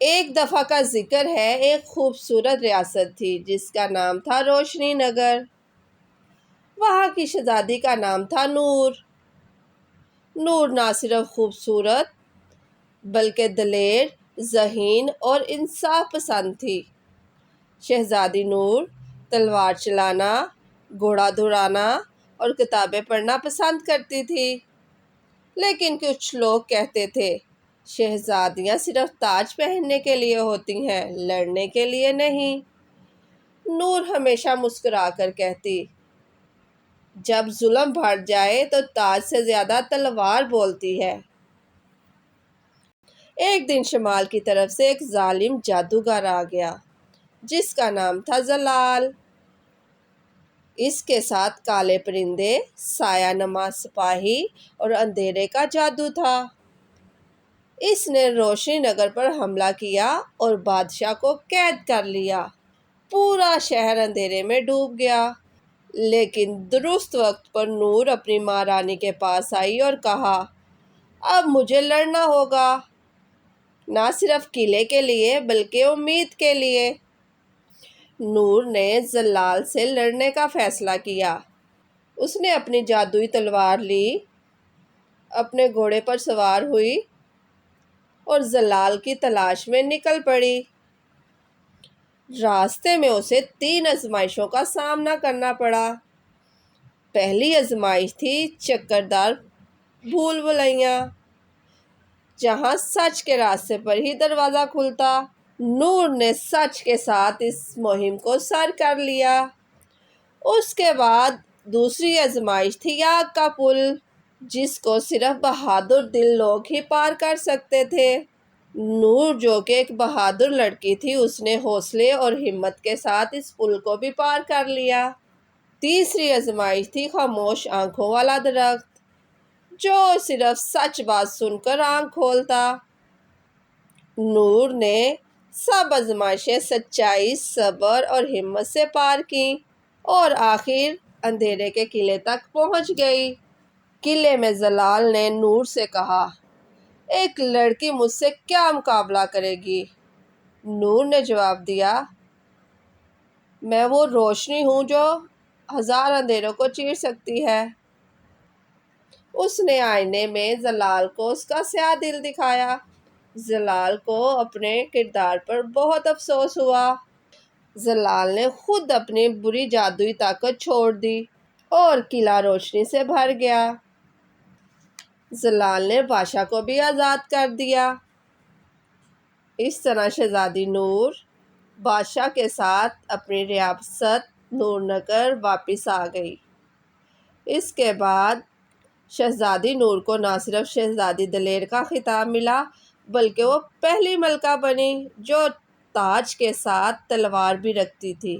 ایک دفعہ کا ذکر ہے، ایک خوبصورت ریاست تھی جس کا نام تھا روشنی نگر۔ وہاں کی شہزادی کا نام تھا نور۔ نور نہ صرف خوبصورت بلکہ دلیر، ذہین اور انصاف پسند تھی۔ شہزادی نور تلوار چلانا، گھوڑا دوڑانا اور کتابیں پڑھنا پسند کرتی تھی، لیکن کچھ لوگ کہتے تھے شہزادیاں صرف تاج پہننے کے لیے ہوتی ہیں، لڑنے کے لیے نہیں۔ نور ہمیشہ مسکرا کر کہتی، جب ظلم بڑھ جائے تو تاج سے زیادہ تلوار بولتی ہے۔ ایک دن شمال کی طرف سے ایک ظالم جادوگر آ گیا جس کا نام تھا جلال۔ اس کے ساتھ کالے پرندے، سایہ نما سپاہی اور اندھیرے کا جادو تھا۔ اس نے روشنی نگر پر حملہ کیا اور بادشاہ کو قید کر لیا۔ پورا شہر اندھیرے میں ڈوب گیا، لیکن درست وقت پر نور اپنی ماں رانی کے پاس آئی اور کہا، اب مجھے لڑنا ہوگا، نہ صرف قلعے کے لیے بلکہ امید کے لیے۔ نور نے جلال سے لڑنے کا فیصلہ کیا۔ اس نے اپنی جادوئی تلوار لی، اپنے گھوڑے پر سوار ہوئی اور جلال کی تلاش میں نکل پڑی۔ راستے میں اسے 3 آزمائشوں کا سامنا کرنا پڑا۔ پہلی آزمائش تھی چکردار بھول بھلیاں، جہاں سچ کے راستے پر ہی دروازہ کھلتا۔ نور نے سچ کے ساتھ اس مہم کو سر کر لیا۔ اس کے بعد دوسری آزمائش تھی آگ کا پل، جس کو صرف بہادر دل لوگ ہی پار کر سکتے تھے۔ نور جو کہ ایک بہادر لڑکی تھی، اس نے حوصلے اور ہمت کے ساتھ اس پل کو بھی پار کر لیا۔ تیسری آزمائش تھی خاموش آنکھوں والا درخت، جو صرف سچ بات سن کر آنکھ کھولتا۔ نور نے سب آزمائشیں سچائی، صبر اور ہمت سے پار کیں اور آخر اندھیرے کے قلعے تک پہنچ گئی۔ قلعے میں جلال نے نور سے کہا، ایک لڑکی مجھ سے کیا مقابلہ کرے گی؟ نور نے جواب دیا، میں وہ روشنی ہوں جو 1000 اندھیروں کو چیر سکتی ہے۔ اس نے آئینے میں جلال کو اس کا سیاہ دل دکھایا۔ جلال کو اپنے کردار پر بہت افسوس ہوا۔ جلال نے خود اپنی بری جادوئی طاقت چھوڑ دی اور قلعہ روشنی سے بھر گیا۔ جلال نے بادشاہ کو بھی آزاد کر دیا۔ اس طرح شہزادی نور بادشاہ کے ساتھ اپنی ریاست نور نگر واپس آ گئی۔ اس کے بعد شہزادی نور کو نہ صرف شہزادی دلیر کا خطاب ملا، بلکہ وہ پہلی ملکہ بنی جو تاج کے ساتھ تلوار بھی رکھتی تھی۔